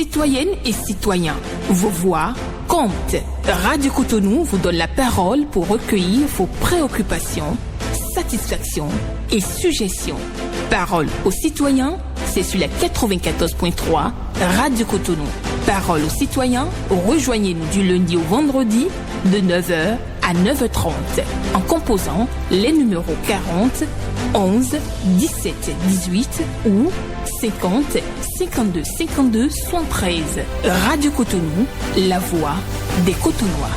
Citoyennes et citoyens, vos voix comptent. Radio Cotonou vous donne la parole pour recueillir vos préoccupations, satisfactions et suggestions. Parole aux citoyens, c'est sur la 94.3 Radio Cotonou. Parole aux citoyens, rejoignez-nous du lundi au vendredi de 9h à 9h30 en composant les numéros 40 11 17 18 ou 50 52 52 73. Radio Cotonou, la voix des Cotonois.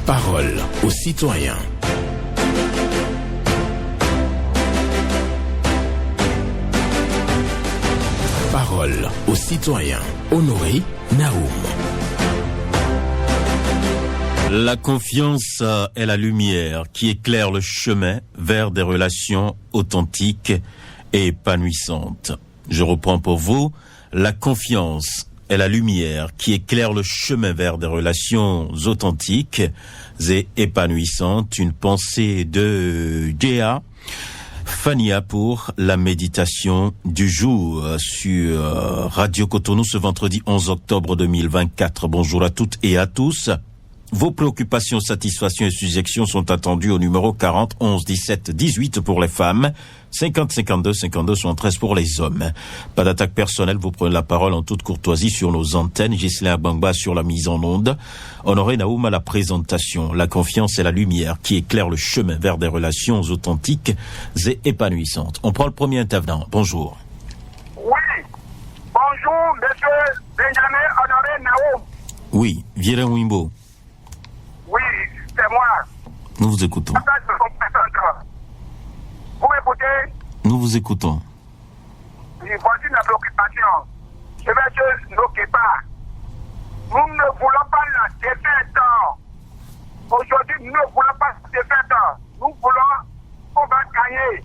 Parole aux citoyens. Parole aux citoyens. Honoré Naoum. La confiance est la lumière qui éclaire le chemin vers des relations authentiques et épanouissantes. Je reprends pour vous. La confiance est la lumière qui éclaire le chemin vers des relations authentiques et épanouissantes. Une pensée de Géa Fania pour la méditation du jour sur Radio Cotonou ce vendredi 11 octobre 2024. Bonjour à toutes et à tous. Vos préoccupations, satisfactions et suggestions sont attendues au numéro 40 11 17 18 pour les femmes, 50 52 52 73 pour les hommes. Pas d'attaque personnelle, vous prenez la parole en toute courtoisie sur nos antennes. Ghislain Bangba sur la mise en onde. Honoré Naoum à la présentation. La confiance est la lumière qui éclaire le chemin vers des relations authentiques et épanouissantes. On prend le premier intervenant. Bonjour. Oui. Bonjour, monsieur Benjamin Honoré Naoum. Oui, Viren Wimbo. Oui, c'est moi. Nous vous écoutons. Vous m'écoutez? Nous vous écoutons. Voici la préoccupation. Je vais n'occupe pas. Nous ne voulons pas la défaite. Aujourd'hui, nous ne voulons pas la défaite. Nous voulons qu'on va gagner.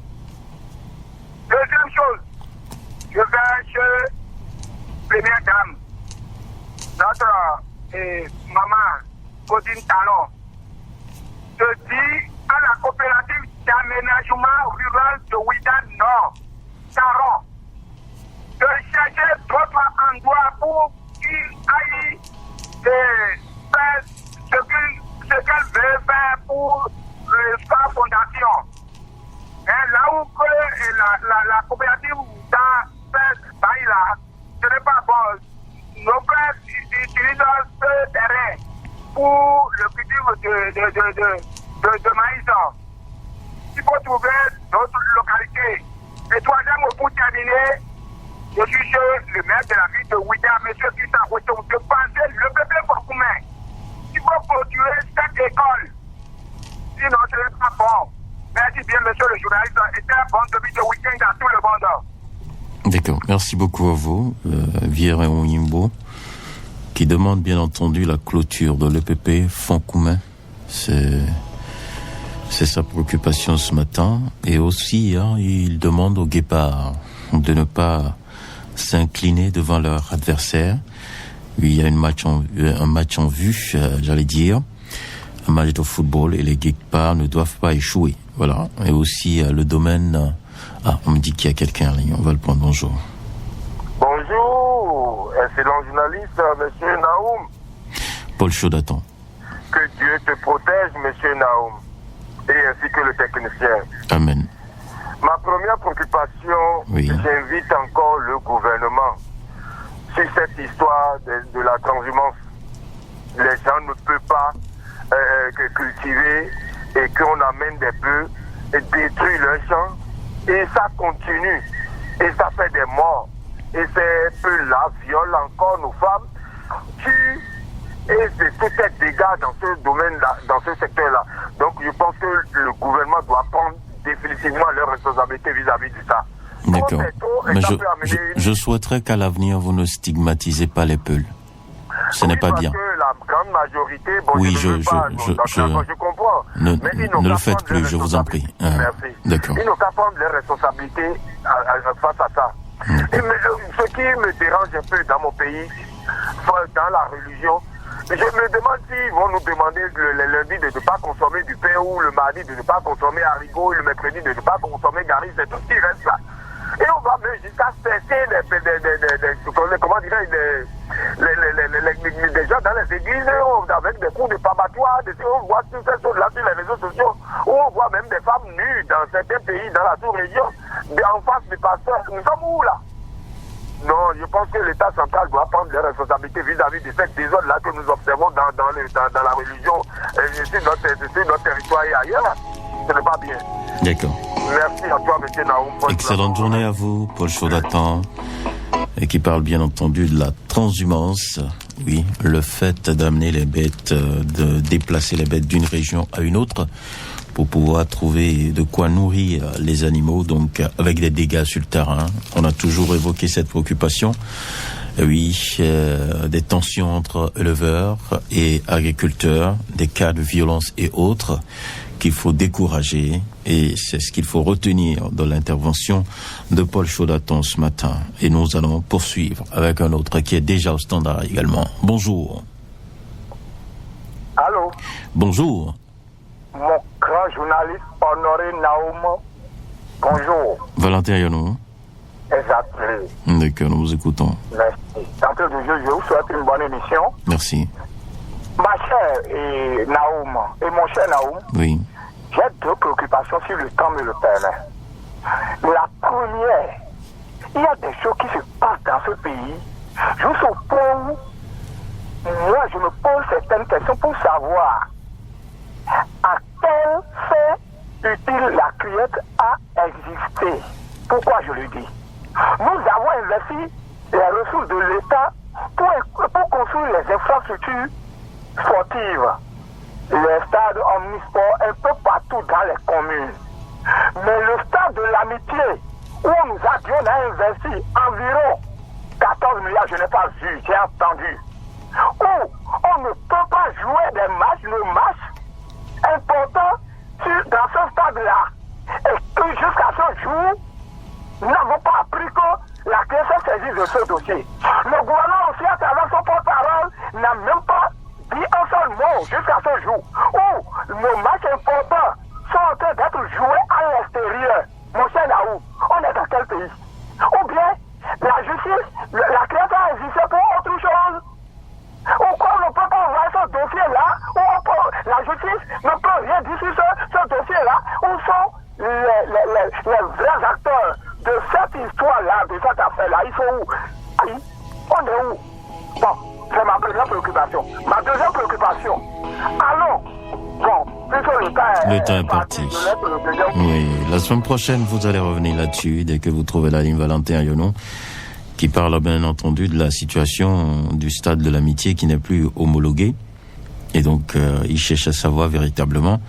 Deuxième chose, je vais chez Première Dame, notre maman, Claudine Talon. Je dis à la coopérative d'aménagement rural de Ouidan Nord, Taron, de chercher d'autres endroits pour qu'ils aillent faire ce qu'elle veut faire pour sa fondation. Et là où la coopérative dans ce bail-là, ce n'est pas bon. Nos frères utilisent ce terrain pour le cultive de maïs. Il faut trouver d'autres localités. Et troisième, pour terminer, je suis chez le maire de la ville de Ouida, M. Christian Rousseau, de penser le peuple Fokoumen. Il faut clôturer cette école. Sinon, ce n'est pas bon. Merci bien, monsieur le journaliste. Et un bon début de week-end à tout le monde. D'accord. Merci beaucoup à vous, Viren Wimbo, qui demande bien entendu la clôture de l'EPP Fonkoumen. C'est sa préoccupation ce matin. Et aussi, il demande aux guépards de ne pas s'incliner devant leur adversaire. Il y a un match en vue, j'allais dire, un match de football, et les guépards ne doivent pas échouer. Voilà. Et aussi le domaine... on me dit qu'il y a quelqu'un en ligne. On va le prendre. Bonjour. Bonjour, excellent journaliste, monsieur Naoum. Paul Chaudaton. Que Dieu te protège, monsieur Naoum, et ainsi que le technicien. Amen. Ma première préoccupation, j'invite encore le gouvernement sur cette histoire de la transhumance. Les gens ne peuvent pas cultiver et qu'on amène des bœufs et détruire leurs champs. Et ça continue. Et ça fait des morts. Et ces peu-là violent encore nos femmes, tuent, et c'est tout est dégâts dans ce domaine-là, dans ce secteur-là. Donc je pense que le gouvernement doit prendre définitivement leurs responsabilités vis-à-vis de ça. D'accord. Mais je souhaiterais qu'à l'avenir, vous ne stigmatisez pas les Peuls. Ce n'est pas bien. Parce que la grande majorité, oui, je comprends. Ne le faites plus, je vous en prie. Merci. D'accord. Ils n'ont qu'à prendre les responsabilités face à ça. Et ce qui me dérange un peu dans mon pays, dans la religion, je me demande s'ils vont vont nous demander le lundi de ne pas consommer du pain ou le mardi de ne pas consommer haricots, le mercredi de ne pas consommer gari, c'est tout ce qui reste là. Et on va même jusqu'à cesser des gens dans les églises avec des cours de pamatoire, on voit toutes ces choses-là sur les réseaux sociaux, où on voit même des femmes nues dans certains pays, dans la sous-région, en face des pasteurs. Nous sommes où là? Non, je pense que l'État central doit prendre les responsabilités vis-à-vis de cette désordre-là que nous observons dans la religion, sur notre territoire et ailleurs. Ce n'est pas bien. D'accord. Merci à toi, M. Naoum. Excellente journée à vous, Paul Chaudatan, et qui parle bien entendu de la transhumance. Oui, le fait d'amener les bêtes, de déplacer les bêtes d'une région à une autre pour pouvoir trouver de quoi nourrir les animaux, donc avec des dégâts sur le terrain. On a toujours évoqué cette préoccupation. Oui, des tensions entre éleveurs et agriculteurs, des cas de violence et autres qu'il faut décourager, et c'est ce qu'il faut retenir dans l'intervention de Paul Chaudatan ce matin. Et nous allons poursuivre avec un autre qui est déjà au standard également. Bonjour. Allô? Bonjour. Mon grand journaliste Honoré Naoum, bonjour. Valentin Yonou. Exactement. D'accord, nous vous écoutons. Merci. D'entrée de jeu, je vous souhaite une bonne émission. Merci. Ma chère Naoum, et mon cher Naoum, Oui. j'ai deux préoccupations si le temps me le permet. La première, il y a des choses qui se passent dans ce pays, jusqu'au point où moi je me pose certaines questions pour savoir à quel fait utile la criette a existé. Pourquoi je le dis? Nous avons investi les ressources de l'État pour construire les infrastructures sportives, les stades omnisports un peu partout dans les communes. Mais le stade de l'amitié, où on nous a dit on a investi environ 14 milliards, je n'ai pas vu, j'ai entendu, où on ne peut pas jouer des matchs, le match important dans ce stade-là. Et que jusqu'à ce jour, nous n'avons pas appris que la CNSS saisit de ce dossier. Le gouvernement aussi, à travers son porte-parole, n'a même pas dit un seul mot jusqu'à ce jour, où nos matchs importants sont en train d'être joués à l'extérieur. Mon cher Naou, on est dans quel pays? Ou bien, la justice, la CNSS a existé pour autre chose? Ou quoi, on ne peut pas voir ce dossier-là, ou la justice ne peut rien dire sur ce dossier-là, où sont les vrais acteurs de cette histoire-là, de cette affaire-là? Ils sont où? On est où? Bon, c'est ma première préoccupation. Ma deuxième préoccupation, allons, bon, puisque le temps est parti. Oui, la semaine prochaine, vous allez revenir là-dessus, dès que vous trouvez la ligne Valentin Yonon, qui parle bien entendu de la situation du stade de l'amitié qui n'est plus homologué. Et donc, il cherche à savoir véritablement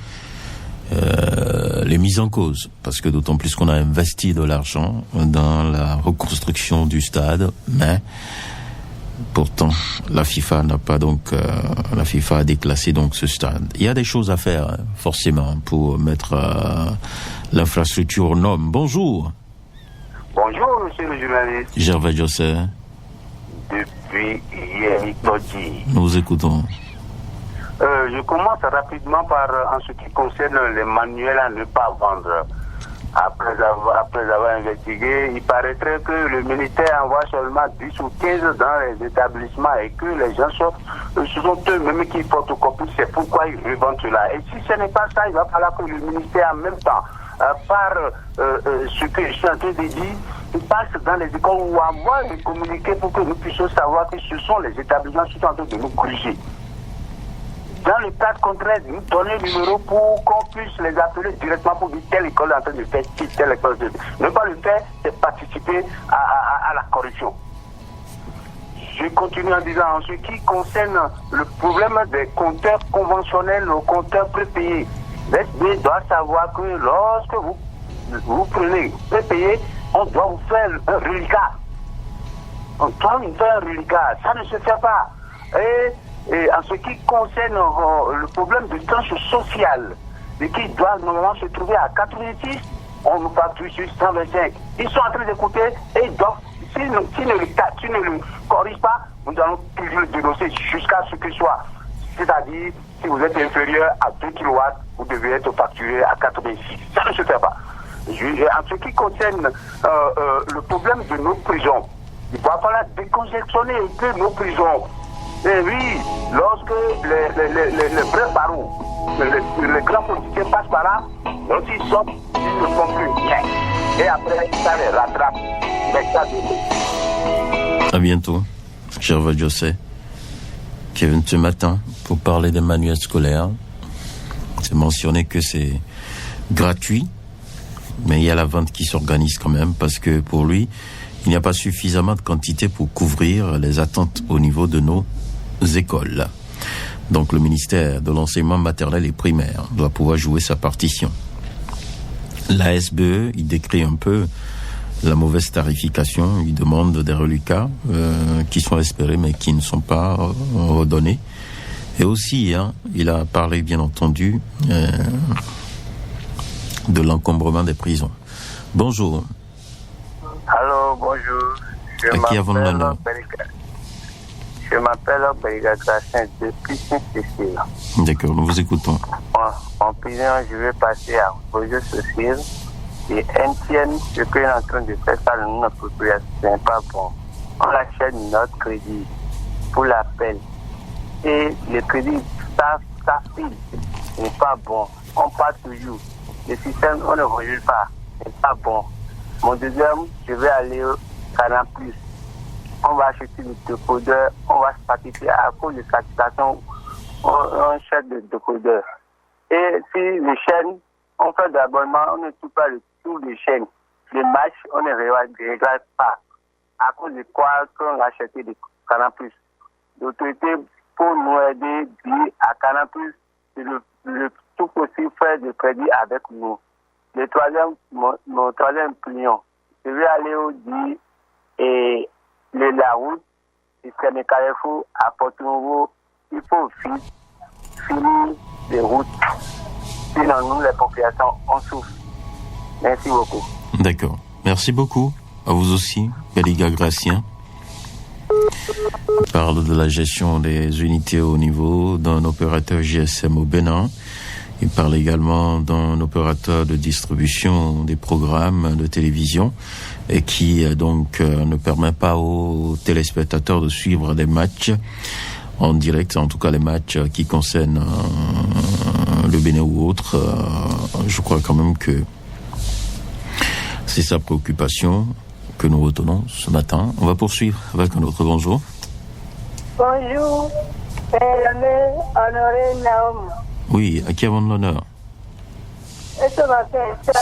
les mises en cause, parce que d'autant plus qu'on a investi de l'argent dans la reconstruction du stade, mais pourtant la FIFA n'a pas donc la FIFA a déclassé donc ce stade. Il y a des choses à faire forcément pour mettre l'infrastructure aux normes. Bonjour. Bonjour monsieur le journaliste. Gervais Josset. Depuis hier, Todji. Nous vous écoutons. Je commence rapidement par en ce qui concerne les manuels à ne pas vendre. Après avoir investigué, il paraîtrait que le ministère envoie seulement 10 ou 15 dans les établissements et que les gens ce sont eux-mêmes qui photocopient. C'est pourquoi ils revendent cela. Et si ce n'est pas ça, il va falloir que le ministère en même temps, par ce que je suis en train de dire, il passe dans les écoles ou avoir les communiqués pour que nous puissions savoir que ce sont les établissements qui sont en train de nous corriger. Dans le cas contraire, nous donner le numéro pour qu'on puisse les appeler directement pour dire telle école est en train de faire telle école. Ne pas le faire, c'est participer à la corruption. Je continue en disant, en ce qui concerne le problème des compteurs conventionnels aux compteurs prépayés, l'SB doit savoir que lorsque vous prenez prépayé, on doit vous faire un reliquat. On doit vous faire un reliquat. Ça ne se fait pas. Et en ce qui concerne le problème de tranche sociale, qui doit normalement se trouver à 86, on nous facture sur 125. Ils sont en train d'écouter et ils doivent, si ne le corrige pas, nous allons toujours le dénoncer jusqu'à ce que soit C'est-à-dire, si vous êtes inférieur à 2 kW, vous devez être facturé à 86. Ça ne se fait pas. En ce qui concerne le problème de nos prisons, il va falloir décongestionner un peu nos prisons. Et oui, lorsque les vrais barons, les grands politiciens passent par là, lorsqu'ils sortent, ils ne font plus rien. Et après, ça les rattrape. Mais ça, à bientôt, cher Valdiossé, qui est venu ce matin pour parler des manuels scolaires. C'est mentionné que c'est gratuit, mais il y a la vente qui s'organise quand même, parce que pour lui, il n'y a pas suffisamment de quantité pour couvrir les attentes au niveau de nos écoles. Donc le ministère de l'enseignement maternel et primaire doit pouvoir jouer sa partition. La SBE, il décrit un peu la mauvaise tarification, il demande des reliquats qui sont espérés mais qui ne sont pas redonnés. Et aussi, il a parlé bien entendu de l'encombrement des prisons. Bonjour. Allô, bonjour. À qui avons l'honneur? Je m'appelle Beriga Gracien depuis Saint-Cécile. D'accord, nous vous écoutons. En prison, je vais passer à un projet social et Etienne, ce qu'il est en train de faire, ça nous appropriation, ce n'est pas bon. On achète notre crédit pour l'appel et le crédit, ça file, ce n'est pas bon. On part toujours. Le système, on ne rejette pas, ce n'est pas bon. Mon deuxième, je vais aller au Canal+. On va acheter le décodeur, on va se participer à cause de satisfaction, on achète le décodeur. Et si les chaînes, on fait de l'abonnement, on ne trouve pas tous les chaînes. Les matchs, on ne regarde pas. À cause de quoi qu'on a acheté des Canal+. L'autorité, pour nous aider, dit à Canal+, c'est le tout possible faire du crédit avec nous. Le troisième, mon troisième client, je vais aller au dit et la route, jusqu'à mes Carrefour, à Porto-Nouveau, il faut finir les routes. Sinon, nous, les populations, on souffre. Merci beaucoup. D'accord. Merci beaucoup. À vous aussi, Beriga Gracien. Il parle de la gestion des unités au niveau d'un opérateur GSM au Bénin. Il parle également d'un opérateur de distribution des programmes de télévision et qui donc ne permet pas aux téléspectateurs de suivre des matchs en direct, en tout cas les matchs qui concernent le Bénin ou autre. Je crois quand même que c'est sa préoccupation que nous retenons ce matin. On va poursuivre avec un autre bonjour. Bonjour, Honoré Naoum. Oui, à qui avons l'honneur? Ce matin, c'est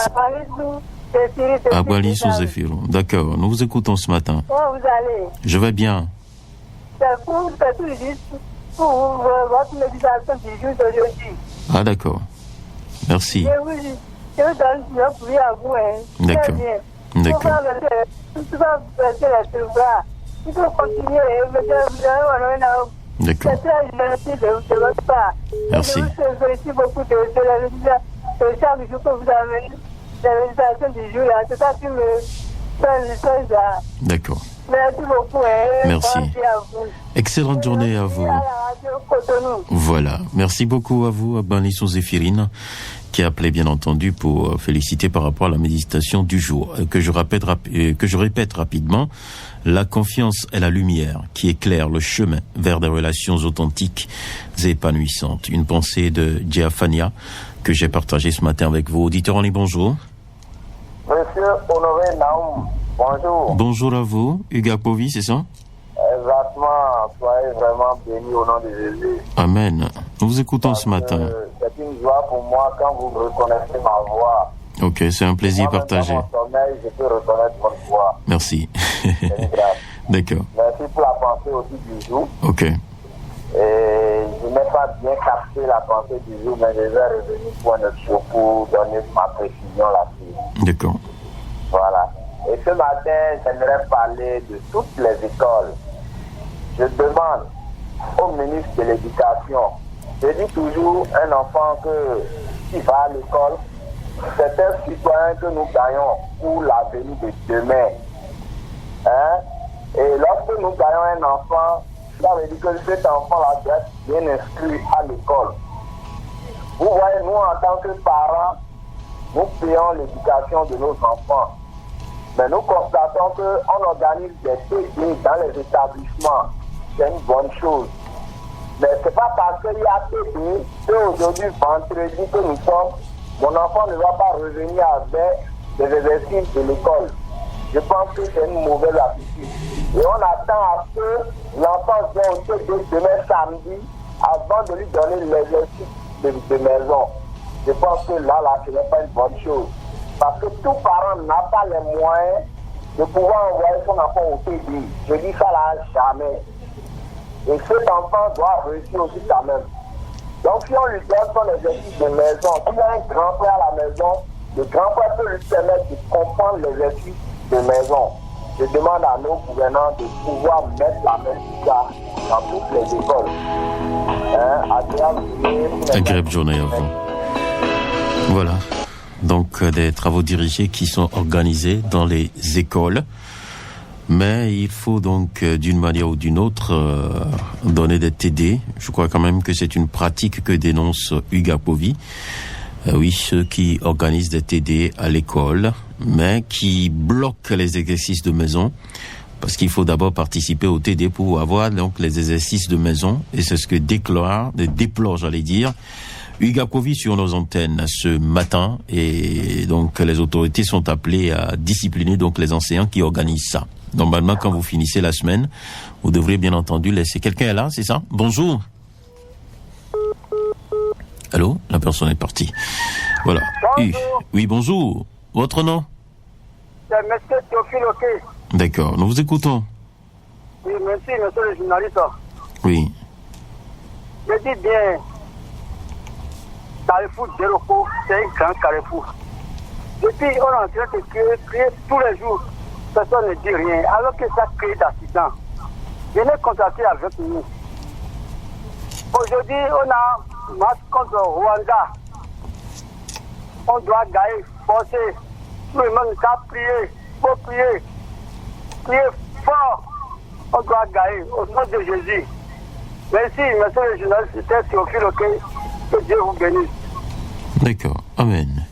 à Bali sous Zéphiron. D'accord, nous vous écoutons ce matin. Comment vous allez? Je vais bien. C'est tout juste pour votre méditation du jour d'aujourd'hui. Ah d'accord, merci. Je vous donne le prix à vous. D'accord. D'accord. Tu vas passer la trouva. Il faut continuer. D'accord. C'est très gentil de votre part. Merci. Je vous remercie beaucoup de la méditation. Chaque jour que vous avez la méditation du jour, là, c'est ça qui me fait les choses là. D'accord. Merci beaucoup. Merci. À vous. Excellente journée à vous. Voilà. Merci beaucoup à vous, à Banlisson Zéphirine, qui a appelé bien entendu pour féliciter par rapport à la méditation du jour. Que je répète rapidement, la confiance est la lumière qui éclaire le chemin vers des relations authentiques et épanouissantes. Une pensée de Diafania que j'ai partagée ce matin avec vous. Auditeurs en ligne, bonjour. Monsieur Honoré Naoum, bonjour. Bonjour à vous. Hugues Povi, c'est ça? Exactement. Soyez vraiment bénis au nom de Jésus. Amen. Nous vous écoutons ce matin. C'est une joie pour moi quand vous reconnaissez ma voix. Ok, c'est un plaisir partagé. Dans mon sommeil, je peux reconnaître votre voix. Merci. D'accord. Merci pour la pensée aussi du jour. Ok. Et je n'ai pas bien capté la pensée du jour, mais je vais revenir pour donner ma précision là-dessus. D'accord. Voilà. Et ce matin, j'aimerais parler de toutes les écoles. Je demande au ministre de l'Éducation, je dis toujours un enfant qui va à l'école, c'est un citoyen que nous gagnons pour l'avenir de demain. Et lorsque nous gagnons un enfant, Ça veut dire que cet enfant-là doit être bien inscrit à l'école. Vous voyez, nous, en tant que parents, nous payons l'éducation de nos enfants. Mais nous constatons qu'on organise des TD dans les établissements. C'est une bonne chose. Mais ce n'est pas parce qu'il y a TD qu'aujourd'hui, vendredi, que nous sommes, mon enfant ne va pas revenir avec des exercices de l'école. Je pense que c'est une mauvaise habitude. Et on attend à ce que l'enfant vienne au TD demain samedi avant de lui donner l'exercice de maison. Je pense que là, ce n'est pas une bonne chose. Parce que tout parent n'a pas les moyens de pouvoir envoyer son enfant au TD. Je dis ça là jamais. Et cet enfant doit réussir aussi quand même. Donc si on lui donne son exercice de maison, s'il a un grand frère à la maison, le grand frère peut lui permettre de comprendre l'exercice de maison. Je demande à nos gouvernants de pouvoir mettre la même chose dans toutes les écoles. Agréable journée à vous. Voilà. Donc des travaux dirigés qui sont organisés dans les écoles. Mais il faut donc d'une manière ou d'une autre donner des TD. Je crois quand même que c'est une pratique que dénonce Ugapovi. Oui, ceux qui organisent des TD à l'école, mais qui bloquent les exercices de maison. Parce qu'il faut d'abord participer au TD pour avoir donc les exercices de maison. Et c'est ce que déplore, j'allais dire, Ugapovi sur nos antennes ce matin. Et donc les autorités sont appelées à discipliner donc les enseignants qui organisent ça. Normalement, quand vous finissez la semaine, vous devrez bien entendu laisser... Quelqu'un est là, c'est ça? Bonjour. Allô? La personne est partie. Voilà. Bonjour. Oui, bonjour. Votre nom? C'est M. Théophile Oké. D'accord, nous vous écoutons. Oui, merci, monsieur le journaliste. Oui. Je dis bien, Carrefour Déroko, c'est un grand carrefour. Depuis, on est en train de crier tous les jours. Personne ne dit rien, alors que ça crée d'accidents. Venez contacter avec nous. Aujourd'hui, on a un match contre Rwanda. On doit gagner, forcer. Tout le monde a prié. Il faut prier. Prier fort. On doit gagner au nom de Jésus. Merci, monsieur le journaliste, c'était Théophile Oké. Que Dieu vous bénisse. D'accord, amen.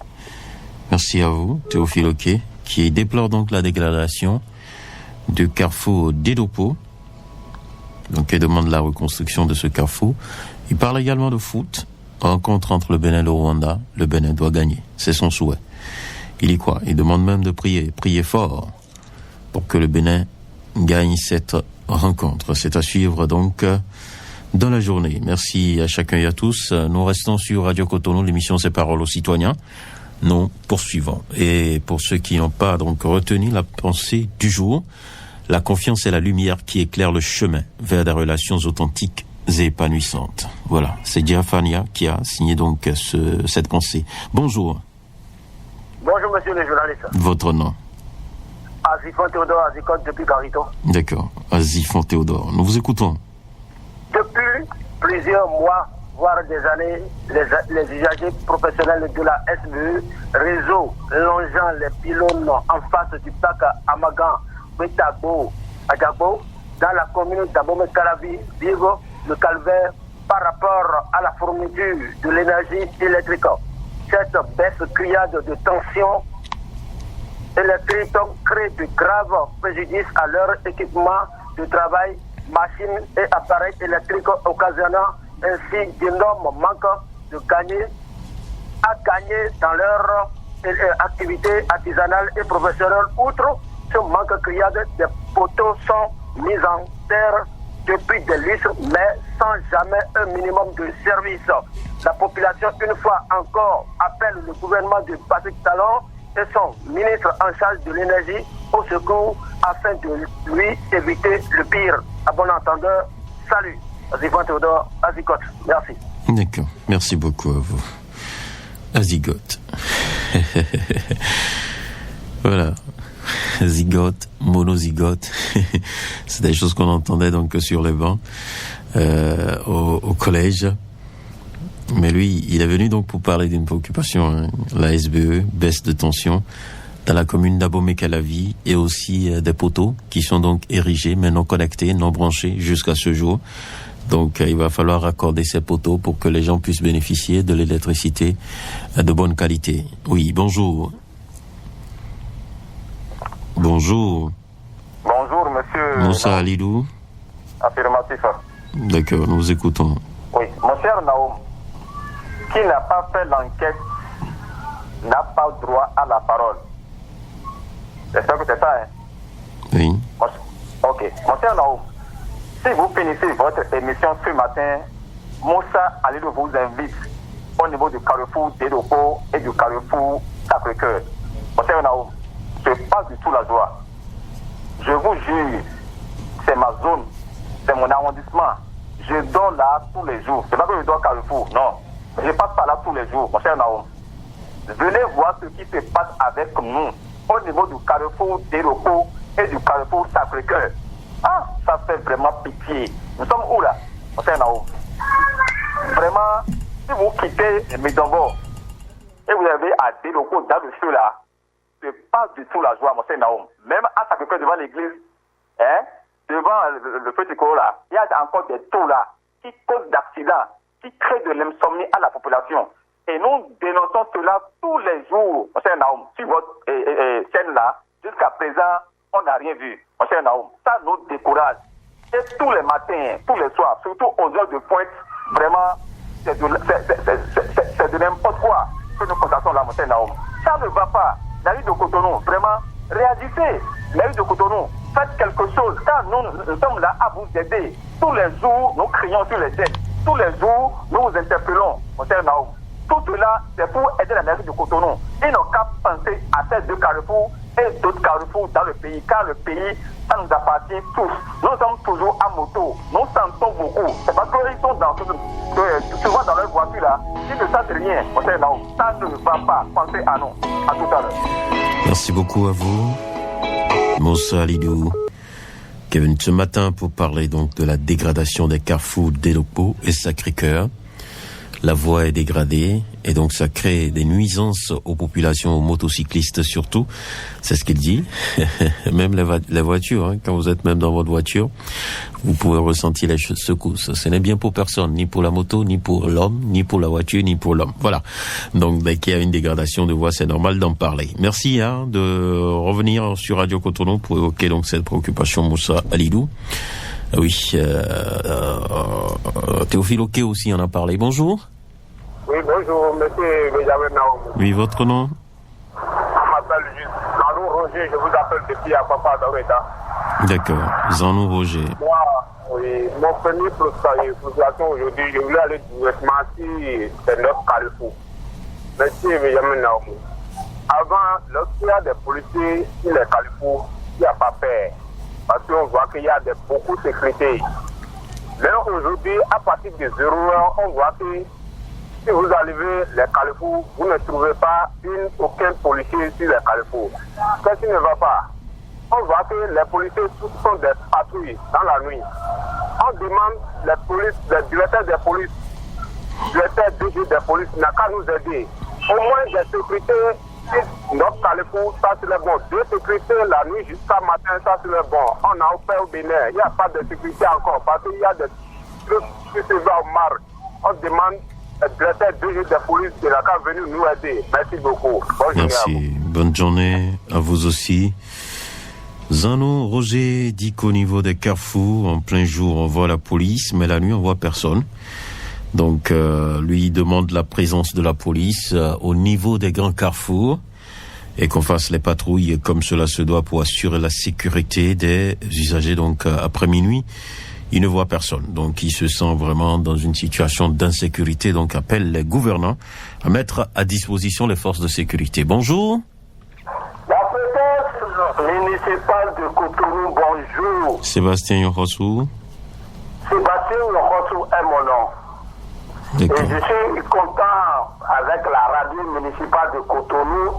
Merci à vous, Théophile Oké, qui déplore donc la dégradation du carrefour d'Edopo, donc il demande la reconstruction de ce carrefour. Il parle également de foot, rencontre entre le Bénin et le Rwanda. Le Bénin doit gagner, c'est son souhait. Il y croit, il demande même de prier fort pour que le Bénin gagne cette rencontre. C'est à suivre donc dans la journée. Merci à chacun et à tous. Nous restons sur Radio Cotonou, l'émission C'est Paroles aux citoyens. Nous poursuivons. Et pour ceux qui n'ont pas donc retenu la pensée du jour, la confiance est la lumière qui éclaire le chemin vers des relations authentiques et épanouissantes. Voilà, c'est Diafania qui a signé donc cette pensée. Bonjour. Bonjour, monsieur le journaliste. Votre nom? Azifon Théodore, Azicote depuis Carito. D'accord, Azifon Théodore. Nous vous écoutons. Depuis plusieurs mois, voire des années, les usagers professionnels de la SBE, réseau longeant les pylônes en face du parc Amagan, Betabo, Adjabo, dans la commune d'Abomey-Calavi, vivent le calvaire par rapport à la fourniture de l'énergie électrique. Cette baisse criarde de tension électrique crée de graves préjudices à leur équipement de travail, machines et appareils électriques, occasionnant ainsi d'énormes manques de gagner dans leur activité artisanale et professionnelle. Outre ce manque criard, des poteaux sont mis en terre depuis des lustres, mais sans jamais un minimum de service. La population, une fois encore, appelle le gouvernement de Patrick Talon et son ministre en charge de l'énergie au secours afin de lui éviter le pire. À bon entendeur, salut. Azifon Théodore, Azicote. Merci. D'accord. Merci beaucoup à vous. Azigote. Voilà. Zygote, monozygote. C'est des choses qu'on entendait donc sur les bancs au collège. Mais lui, il est venu donc pour parler d'une préoccupation, la SBE, baisse de tension, dans la commune d'Abomey-Calavi, et aussi des poteaux qui sont donc érigés, mais non connectés, non branchés jusqu'à ce jour. Donc il va falloir raccorder ces poteaux pour que les gens puissent bénéficier de l'électricité de bonne qualité. Oui, bonjour. Bonjour. Bonjour, monsieur. Moussa Alidou. Affirmatif. D'accord, nous vous écoutons. Oui, mon cher Naoum, qui n'a pas fait l'enquête n'a pas droit à la parole. J'espère que c'est ça, hein? Oui. Ok. Mon cher Naoum, si vous finissez votre émission ce matin, Moussa Alidou vous invite au niveau du carrefour Dédopo et du carrefour Sacré-Cœur. Mon cher Naoum, c'est pas du tout la joie. Je vous jure, c'est ma zone, c'est mon arrondissement. Je dors là tous les jours. C'est pas que je dors au carrefour, non. Je passe par là tous les jours, mon cher Naoum. Venez voir ce qui se passe avec nous au niveau du carrefour Dédopo et du carrefour Sacré-Cœur. Ah, ça fait vraiment pitié. Nous sommes où là, mon cher Naoum? Vraiment, si vous quittez Médongo et vous avez à Dédopo dans le feu là, c'est pas du tout la joie, mon cher Naoum. Même à Sacré-Cœur devant l'église, hein, devant le feu Tico là, il y a encore des taux là qui causent d'accidents, qui créent de l'insomnie à la population. Et nous dénonçons cela tous les jours, mon cher Naoum. Sur votre chaîne là, jusqu'à présent, on n'a rien vu, mon cher Naoum. Ça nous décourage. Et tous les matins, tous les soirs, surtout aux heures de pointe, vraiment, c'est de n'importe quoi que nous constatons là, mon cher Naoum. Ça ne va pas. La rue de Cotonou, vraiment, réagissez. La rue de Cotonou, faites quelque chose, car nous sommes là à vous aider. Tous les jours, nous crions sur les aides. Tous les jours, nous vous interpellons, mon cher Naoum. Tout cela, c'est pour aider la mairie de Cotonou. Ils n'ont qu'à penser à ces deux carrefours et d'autres carrefours dans le pays, car le pays, ça nous appartient tous. Nous sommes toujours à moto. Nous sentons beaucoup. C'est parce qu'ils sont souvent dans leur voiture là. Ils ne sentent rien, mon cher Naoum. Ça ne va pas. Pensez à nous. À tout à l'heure. Merci beaucoup à vous, Moussa Alidou, qui est venu ce matin pour parler donc de la dégradation des carrefours Dédopo et Sacré-Cœur. La voie est dégradée et donc ça crée des nuisances aux populations, aux motocyclistes surtout. C'est ce qu'il dit. Même les voitures, hein, quand vous êtes même dans votre voiture, vous pouvez ressentir les secousses. Ce n'est bien pour personne, ni pour la moto, ni pour l'homme, ni pour la voiture, ni pour l'homme. Voilà. Donc dès qu'il y a une dégradation de voie, c'est normal d'en parler. Merci de revenir sur Radio Cotonou pour évoquer donc cette préoccupation, Moussa Alidou. Oui, Théophile Oké aussi en a parlé. Bonjour. Oui, bonjour, monsieur Benjamin Naoum. Oui, votre nom? Je m'appelle juste Zanou Roger, je vous appelle depuis Apapa Doreta. D'accord, Zanou Roger. Moi, oui, mon premier frustration aujourd'hui, je voulais aller directement sur les 9 carrefours. Monsieur Benjamin Naoum. Avant, lorsqu'il y a des policiers sur les carrefours, il n'y a pas peur. Parce qu'on voit qu'il y a beaucoup de sécurité. Mais aujourd'hui, à partir de 0 heure, on voit que si vous arrivez les carrefours, vous ne trouvez pas aucun policier sur les carrefours. Qu'est-ce qui ne va pas? On voit que les policiers sont des patrouilles dans la nuit. On demande les directeurs des polices, directeur DG des polices n'a qu'à nous aider. Au moins des sécurités. Notre carrefour, ça c'est le bon. De sécurité la nuit jusqu'à matin, ça c'est le bon. On a offert au Bénin, il n'y a pas de sécurité encore parce qu'il y a des trucs qui se voient au mar. On demande le directeur de police de la CAF venir nous aider. Merci beaucoup. Bonne Merci. Journée à vous. Bonne journée à vous aussi. Zanou Roger dit qu'au niveau des carrefours, en plein jour, on voit la police, mais la nuit, on voit personne. Donc, lui demande la présence de la police au niveau des grands carrefours et qu'on fasse les patrouilles comme cela se doit pour assurer la sécurité des usagers. Donc, après minuit, il ne voit personne. Donc, il se sent vraiment dans une situation d'insécurité. Donc, appelle les gouvernants à mettre à disposition les forces de sécurité. Bonjour. La préfète municipale de Cotonou, bonjour. Sébastien Yohossou. Sébastien Yohossou est mon nom. D'accord. Et je suis content avec la radio municipale de Cotonou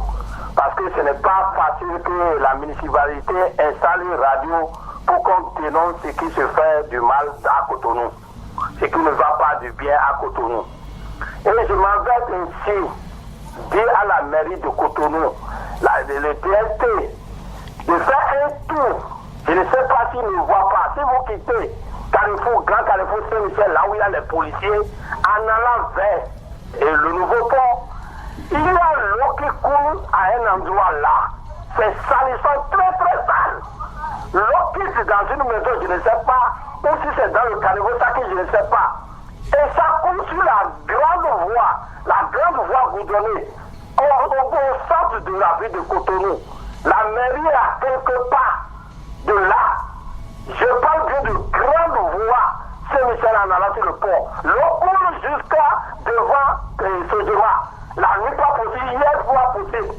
parce que ce n'est pas facile que la municipalité installe une radio pour qu'on dénonce ce qui se fait du mal à Cotonou, ce qui ne va pas du bien à Cotonou. Et je m'en vais ainsi dire à la mairie de Cotonou, les PST, de faire un tour. Je ne sais pas s'ils ne voient pas. Si vous quittez Carrefour, Grand Carrefour Saint-Michel, là où il y a les policiers, en allant vers le nouveau pont, il y a l'eau qui coule à un endroit là. C'est salissant, très très sale. L'eau qui est dans une maison, je ne sais pas, ou si c'est dans le caniveau, ça que je ne sais pas. Et ça coule sur la grande voie goudronnée, au centre de la ville de Cotonou. La mairie est à quelques pas de là. Je parle bien de grande voie Saint-Michel en allant sur le pont. L'eau coule jusqu'à devant Sojima. La nuit pas possible, hier fois possible.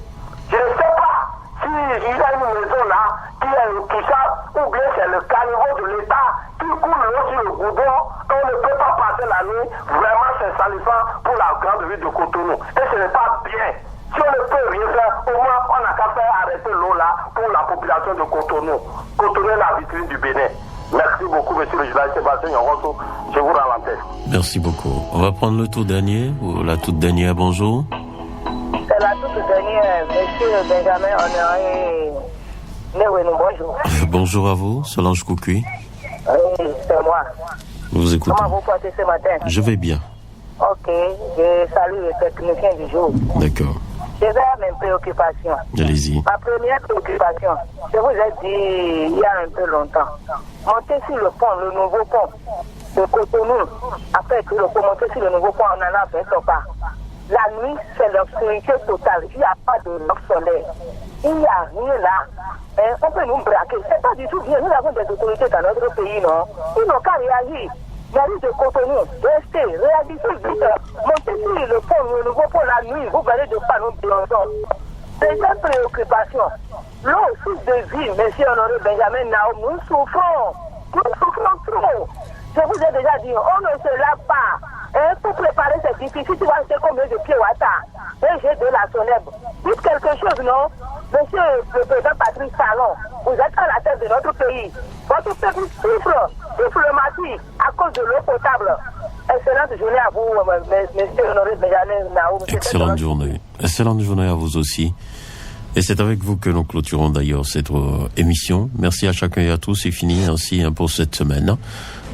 Je ne sais pas s'il y a une maison là qui est intouchable ou bien c'est le caniveau de l'État qui coule l'eau sur le goudron. On ne peut pas passer la nuit. Vraiment, c'est salissant pour la grande ville de Cotonou. Et ce n'est pas bien. Si on ne peut rien faire, au moins on n'a qu'à faire arrêter l'eau là pour la population de Cotonou. Cotonou est la vitrine du Bénin. Merci beaucoup, monsieur le journaliste Sébastien Nyongoso. Je vous rends l'antenne. Merci beaucoup. On va prendre le tout dernier, ou la toute dernière, bonjour. C'est la toute dernière, monsieur Benjamin Honoré. Bonjour. Bonjour à vous, Solange Koukoui. Oui, c'est moi. Vous écoutez. Comment vous portez ce matin? Je vais bien. Ok, je salue le technicien du jour. D'accord. Je vais à mes préoccupations. Allez-y. Ma première préoccupation, je vous ai dit il y a un peu longtemps, monter sur le pont, le nouveau pont de Cotonou, après que le pont monter sur le nouveau pont en allant vers Sopa. La nuit, c'est l'obscurité totale. Il n'y a pas de lampe solaire. Il n'y a rien là. On peut nous braquer. C'est pas du tout bien. Nous avons des autorités dans notre pays, non? Ils n'ont qu'à réagir. La rue de Cotonou, restez, réagissez vite. Montez sur le pont, le nouveau pont la nuit. Vous verrez de panneaux blancs. Deuxième préoccupation. L'eau aussi de vie, monsieur Honoré Benjamin Naoum, nous souffrons. Nous souffrons trop. Je vous ai déjà dit, on ne se lave pas. Pour préparer c'est difficile, tu vas acheter combien de pieds Wata et j'ai de la Soneb. Dites quelque chose, non? Monsieur le président Patrice Talon, vous êtes à la tête de notre pays. Votre peuple souffre le matin à cause de l'eau potable. Excellente journée à vous, monsieur Honoré Benjamin Naoum. Excellente journée. Excellente journée à vous aussi. Et c'est avec vous que nous clôturons d'ailleurs cette émission. Merci à chacun et à tous. C'est fini ainsi pour cette semaine.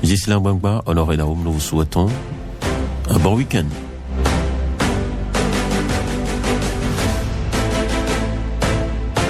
Gislain Bangba, Honoré Naoum, nous vous souhaitons un bon week-end.